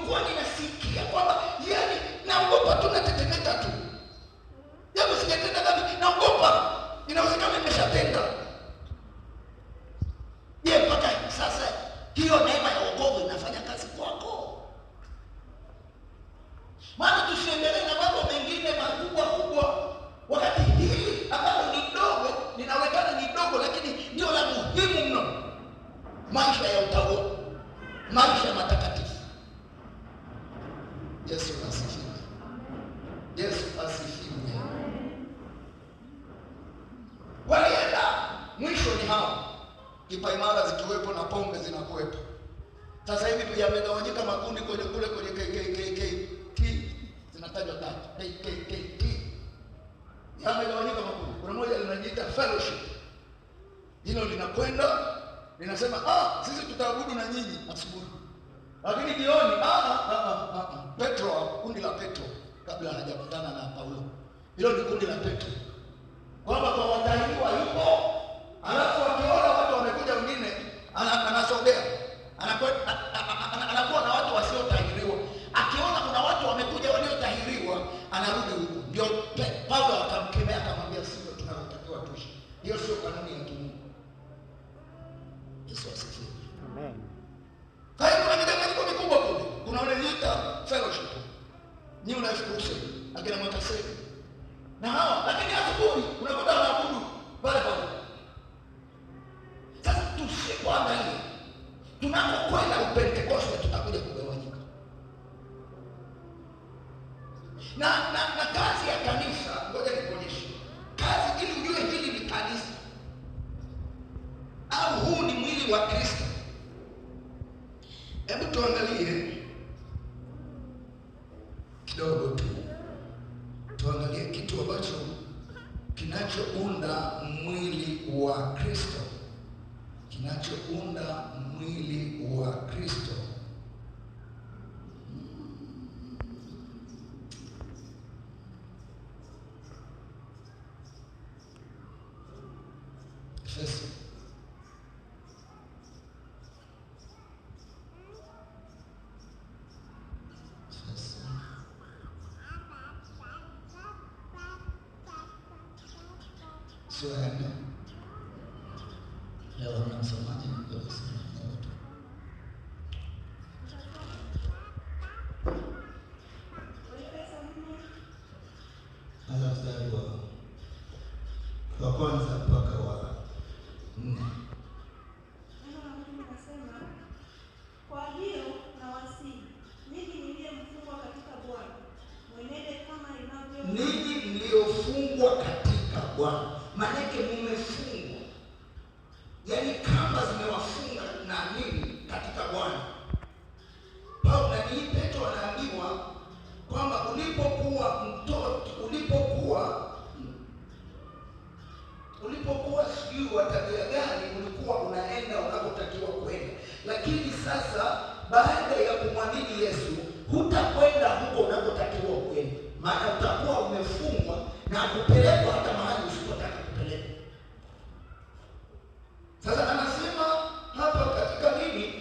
nilikuwa ninasikia kwamba yani naogopa tu, natetemeka tu. Yaani sijatenda dhambi, naogopa. Inawezekana nimeshatenda. Je, mpaka sasa hiyo neema ya wokovu inafanya kazi kwako? Maana tusiendelee na mambo mengine makubwa kubwa, wakati hili ambalo ni dogo linawekana ni dogo, lakini ndio la muhimu mno. Maisha ya utaua, maisha matakatifu. Yesu asifiwe. Yesu asifiwe. Walienda, mwisho ni hao. Kipaimara zikiwepo na pombe zinakuwepo. Sasa hivi yamegawanyika makundi kwenye KKKT. Zinatajwa tatu. KKKT. Yamegawanyika makundi. Kuna moja linajiita fellowship. Hilo linakwenda, linasema sisi tutaabudu na nyinyi asubuhi. Lakini jioni Petro, kundi la Petro kabla hajakutana na Paulo. Hilo ni kundi la Petro. Kwamba kwa watahiriwa yupo, alafu akiona watu wamekuja wengine anasogea. Anakuwa na watu wasiotahiriwa. Akiona kuna watu wamekuja waliotahiriwa, anarudi huko. Ndio Paulo akamkemea akamwambia sio tunatakiwa tuishi. Hiyo sio kanuni ya Mungu. Yesu asifiwe. Amen. Kwa hiyo kuna midanganyiko mikubwa kule. Kuna wanajiita fellowship. Ni unafikiri akina mwatasema. Na hawa lakini asubuhi unakuta wanaabudu pale pale. Sasa tusipoangalia tunapokwenda Pentekoste tutakuja kugawanyika. Na kazi ya kanisa, ngoja nikuonyeshe. Kazi ili ujue hili ni kanisa au huu ni mwili wa Kristo. Hebu tuangalie kidogo tu. Tuangalie kitu ambacho kinachounda mwili wa Kristo. Kinachounda mwili wa Kristo. Efeso. Sura ya 4. Leo tunasemaje? Leo tunasema watu. Mstari wa kwanza mpaka wa 4. Anasema, kwa hiyo nawasihi ninyi mliofungwa katika Bwana, mwenende kama inavyo. Ninyi mliofungwa katika Bwana, maana yake mmefungwa. Yaani kamba zimewafunga na nini katika Bwana. Paulo na Petro anaambiwa kwamba ulipokuwa mtoto, ulipokuwa sijui wa tabia gani, ulikuwa unaenda unakotakiwa kwenda. Lakini sasa baada ya kumwamini Yesu, hutakwenda huko unakotakiwa kwenda. Maana utakuwa umefungwa na kupelekwa hata mahali usipotaka kupelekwa. Sasa anasema hapa katika nini?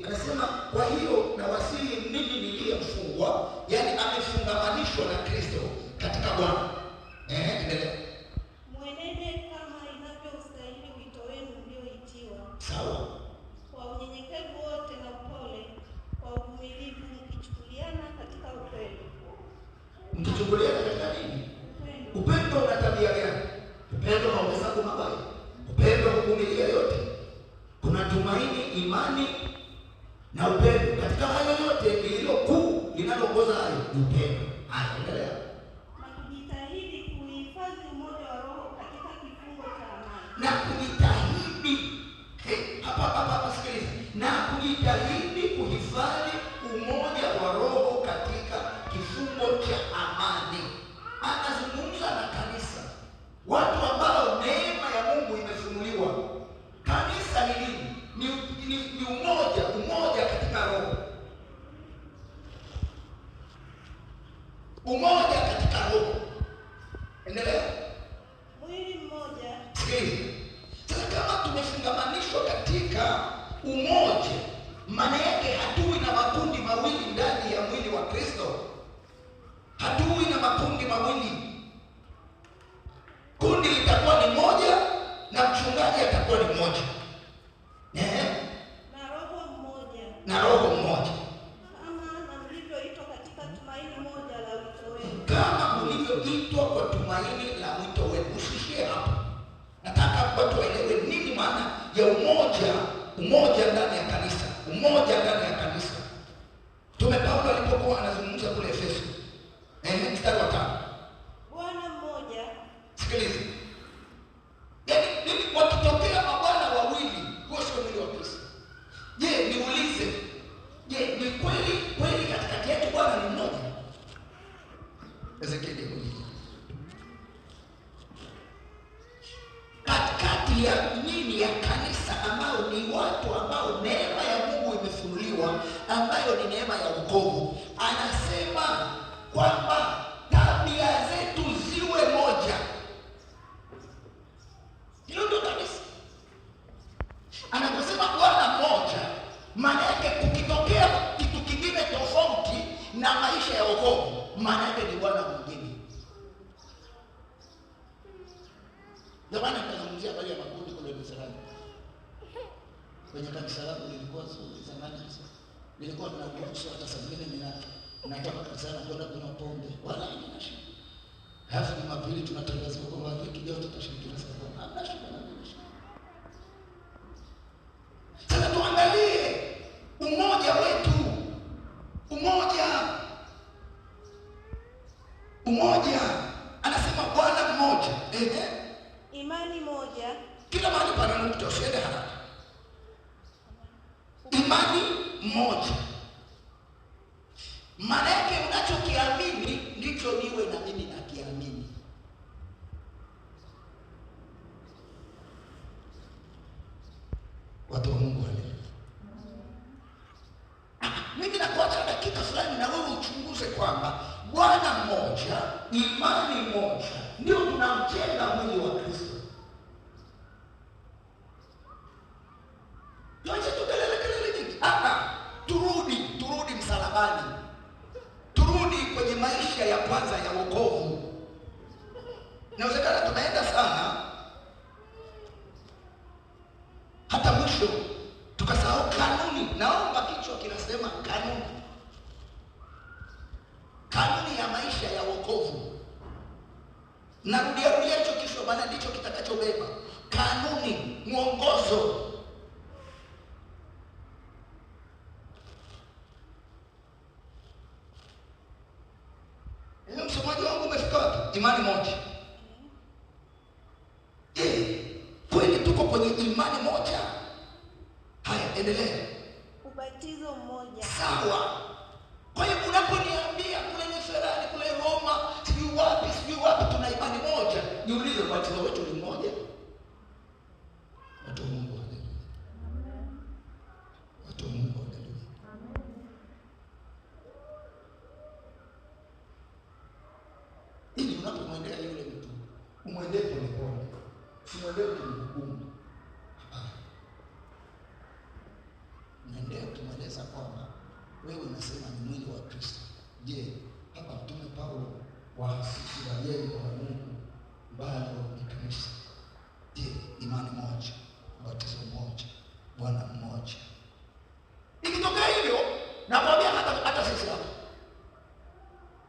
Anasema kwa hiyo na wasihi ninyi niliyefungwa, yani amefungamanishwa na Kristo katika Bwana. Endelea. Mwenende kama inavyostahili wito wenu mlioitiwa. Sawa. Kwa unyenyekevu wote na upole, kwa uvumilivu mkichukuliana katika upendo. Mkichukuliana katika nini? Upendo una tabia gani? Upendo hauhesabu mabaya. Upendo huvumilia yote. Kuna tumaini, imani na upendo. Katika hayo yote lililo kuu linaloongoza hayo ni upendo. Haya, endelea. Na kujitahidi kuhifadhi umoja wa roho katika kifungo cha amani. Na kujitahidi hapa sikiliza. Na kujitahidi kuhifadhi umoja wa roho katika kifungo cha amani. Anazungumza na kanisa, watu ambao neema ya Mungu imefunuliwa. Kanisa ni nini? Ni umoja katika roho. Umoja katika roho. Endelea. Mwili mmoja. Sasa kama tumefungamanishwa katika umoja, maana yake makundi mawili. Kundi litakuwa ni moja na mchungaji atakuwa ni mmoja. Na roho mmoja. Kama mlivyoitwa kwa tumaini la wito wenu. Usishie hapo. Nataka watu waelewe nini maana ya umoja ndani ya kanisa. Umoja ndani ya kanisa. Mtume Paulo alipokuwa anazungumza kule Efeso. Mstari wa 5. Bwana mmoja. Sikiliza. Yaani wakitokea mabwana wawili, huo sio mwili wa Kristo. Je, niulize. Je, ni kweli katikati yetu Bwana ni mmoja? Ezekieli mmoja. Katikati ya nini ya kanisa ambao ni watu ambao neema ya Mungu imefunuliwa, ambayo ni neema ya wokovu. Anasema kwamba tabia zetu ziwe moja. Hilo ndio kanisa. Anaposema Bwana mmoja, maana yake kukitokea kitu kingine tofauti na maisha ya wokovu, maana yake ni Bwana mwingine. Jamani, tunazungumzia habari ya makundi kule Israeli. Kwenye kanisa langu lilikuwa zamani sasa. Nilikuwa tunakuruhusu hata saa nyingine natoka kanisani na kwenda kunywa pombe. Wala hamna shida. Halafu Jumapili tunatangazwa kwamba wiki leo tutashiriki na sababu. Hamna shida na mimi. Sasa tuangalie umoja wetu. Umoja. Anasema Bwana mmoja. Imani moja. Kila mahali pana nukta, usiende haraka. Imani moja. Maana yake unachokiamini ndicho niwe na mimi nakiamini. Watu wa Mungu wale. Mimi nakuacha dakika fulani na wewe uchunguze kwamba Bwana mmoja, imani moja, ndio tunamjenga mwili wa Kristo. Tuache tukelele nyingi. Turudi msalabani. Turudi kwenye maisha ya kwanza ya wokovu. Inawezekana tunaenda sana hata mwisho tukasahau kanuni. Naomba kichwa kinasema kanuni ya maisha ya wokovu. Narudia hicho kichwa, maana ndicho kitakachobeba kanuni, mwongozo. Msomaji wangu umefika wapi? Imani moja. Kweli tuko kwenye imani moja? Haya, endelea. Ubatizo mmoja. Sawa. Kwa hiyo unaponiambia kule Neferani, kule Roma, sijui wapi tuna imani moja, niulize ubatizo wetu ni mmoja? Watu wa Mungu haleluya. Watu wa Mungu haleluya. Ili unapomwendea yule mtu, umwendee polepole. Simwendee ukimhukumu. Mwendee ukimweleza kwamba wewe unasema ni mwili wa Kristo. Je, hapa Mtume Paulo wahasisi wajeni wa Mungu bado ni kanisa. Je, imani moja, ubatizo mmoja, Bwana mmoja. Ikitokea hivyo, nakwambia hata sisi hapa.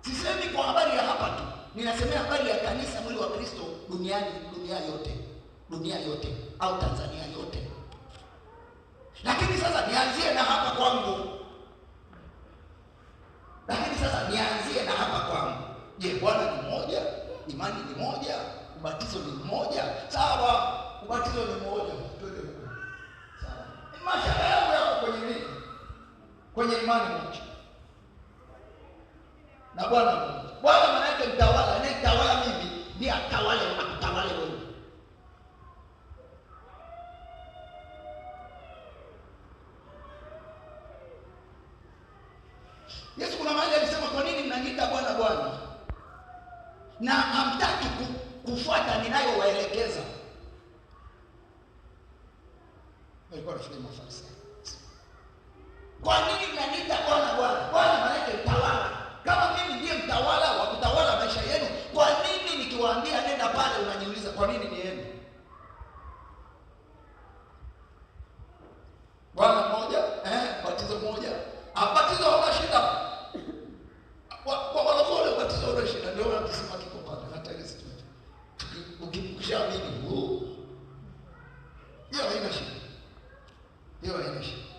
Sisemi kwa habari ya hapa tu. Ninasemea habari ya kanisa, mwili wa Kristo duniani, dunia yote au Tanzania yote. Lakini sasa nianzie na hapa kwangu. Je, Bwana ni mmoja? Imani ni moja? Ubatizo ni mmoja? Sawa, ubatizo ni mmoja. Twende huko. Sawa. Mashaka yangu yako kwenye nini? Kwenye imani moja. Na Bwana mmoja. Bwana maana yake mtawala, anayetawala mimi ndiye atawale na kutawale wewe. Yesu kuna mahali alisema, kwa nini mnaniita Bwana Bwana na hamtaki kufuata ninayowaelekeza? Walikuwa wanafikiri Mafarisayo. Kwa nini mnaniita Bwana Bwana? Bwana maana yake mtawala. Kama mimi ndiye mtawala wa kutawala maisha ukishaamini hiyo haina shida, hiyo haina shida.